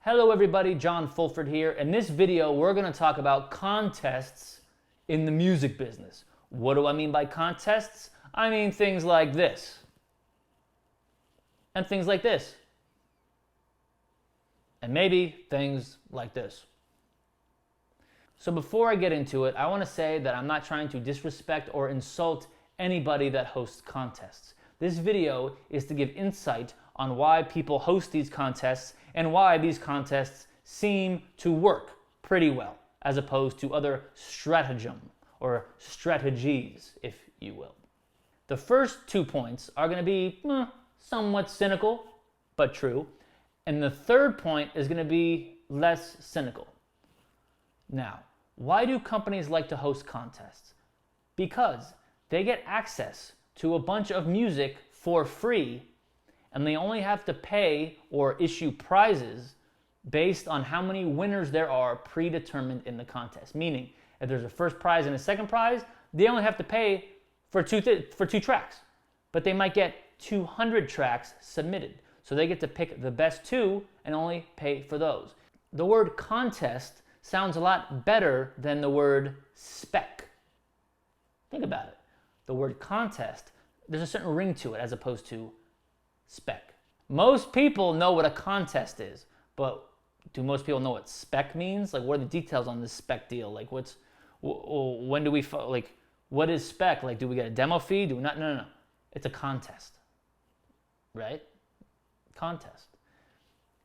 Hello everybody, John Fulford here. In this video, we're going to talk about contests in the music business. What do I mean by contests? I mean things like this. And things like this. And maybe things like this. So before I get into it, I want to say that I'm not trying to disrespect or insult anybody that hosts contests. This video is to give insight on why people host these contests and why these contests seem to work pretty well, as opposed to other stratagem or strategies, if you will. The first 2 points are going to be somewhat cynical, but true. And the third point is going to be less cynical. Now, why do companies like to host contests? Because they get access to a bunch of music for free, and they only have to pay or issue prizes based on how many winners there are predetermined in the contest. Meaning, if there's a first prize and a second prize, they only have to pay for two tracks. But they might get 200 tracks submitted. So they get to pick the best two and only pay for those. The word contest sounds a lot better than the word spec. Think about it. The word contest, there's a certain ring to it as opposed to spec. Most people know what a contest is, but do most people know what spec means? Like, what are the details on this spec deal? Like, when do we, like, what is spec? Like, do we get a demo fee? Do we not? No. It's a contest, right? Contest.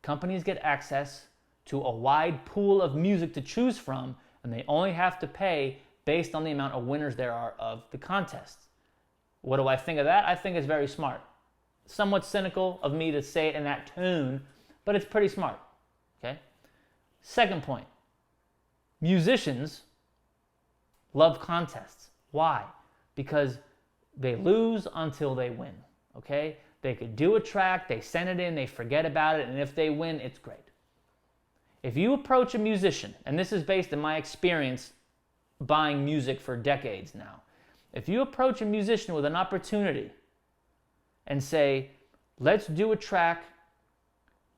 Companies get access to a wide pool of music to choose from, and they only have to pay based on the amount of winners there are of the contest. What do I think of that? I think it's very smart. Somewhat cynical of me to say it in that tone, but it's pretty smart, okay? Second point, musicians love contests. Why? Because they lose until they win, okay? They could do a track, they send it in, they forget about it, and if they win, it's great. If you approach a musician, and this is based on my experience buying music for decades now, if you approach a musician with an opportunity and say, let's do a track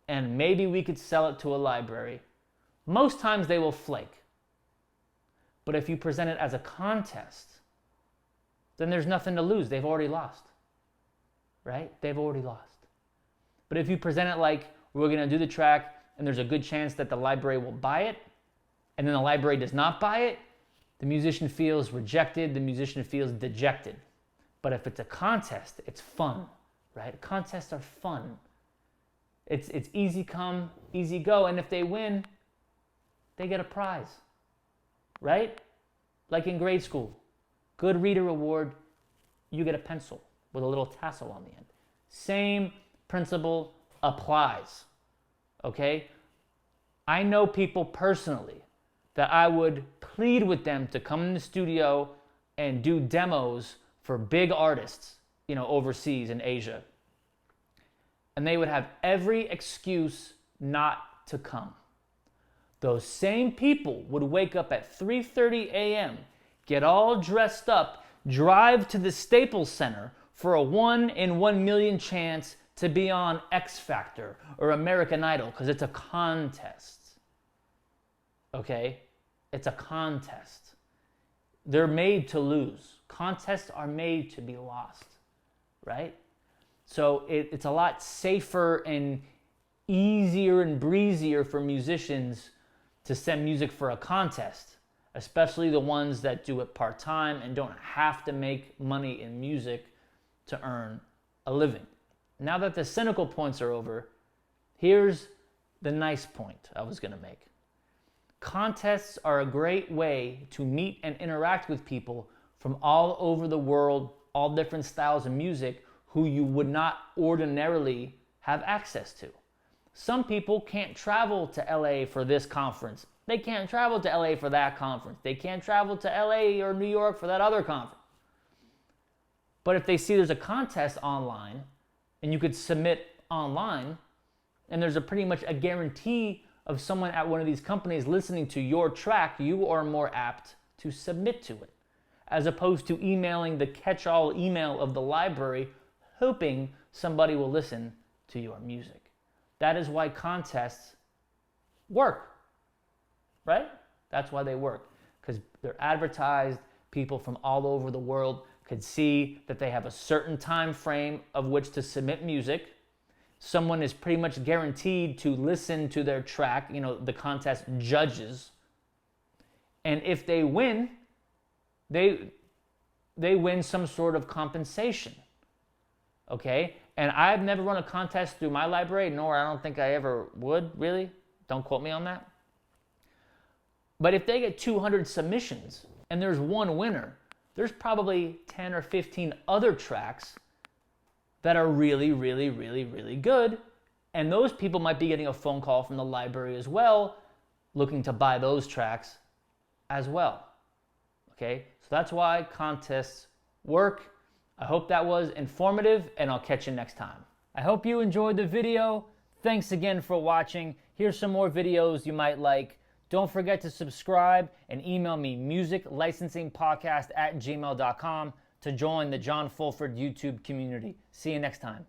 and maybe we could sell it to a library, most times they will flake. But if you present it as a contest, then there's nothing to lose. They've already lost, right? They've already lost. But if you present it like, we're going to do the track and there's a good chance that the library will buy it, and then the library does not buy it, the musician feels rejected, the musician feels dejected. But if it's a contest, it's fun, right? Contests are fun. It's easy come, easy go, and if they win, they get a prize, right? Like in grade school, good reader award, you get a pencil with a little tassel on the end. Same principle applies, okay? I know people personally that I would plead with them to come in the studio and do demos for big artists, overseas in Asia. And they would have every excuse not to come. Those same people would wake up at 3:30 a.m., get all dressed up, drive to the Staples Center for a 1 in 1 million chance to be on X Factor or American Idol, because it's a contest. Okay? It's a contest. They're made to lose. Contests are made to be lost, right? So it's a lot safer and easier and breezier for musicians to send music for a contest, especially the ones that do it part-time and don't have to make money in music to earn a living. Now that the cynical points are over, here's the nice point I was going to make. Contests are a great way to meet and interact with people from all over the world, all different styles of music, who you would not ordinarily have access to. Some people can't travel to LA for this conference. They can't travel to LA for that conference. They can't travel to LA or New York for that other conference. But if they see there's a contest online, and you could submit online, and there's pretty much a guarantee of someone at one of these companies listening to your track, you are more apt to submit to it, as opposed to emailing the catch-all email of the library hoping somebody will listen to your music. That is why contests work, right? That's why they work, because they're advertised. People from all over the world could see that they have a certain time frame of which to submit music. Someone is pretty much guaranteed to listen to their track, the contest judges. And if they win, they win some sort of compensation, okay? And I've never run a contest through my library, nor I don't think I ever would, really. Don't quote me on that. But if they get 200 submissions and there's one winner, there's probably 10 or 15 other tracks that are really, really, really, really good. And those people might be getting a phone call from the library as well, looking to buy those tracks as well. Okay, so that's why contests work. I hope that was informative, and I'll catch you next time. I hope you enjoyed the video. Thanks again for watching. Here's some more videos you might like. Don't forget to subscribe and email me musiclicensingpodcast@gmail.com to join the John Fulford YouTube community. See you next time.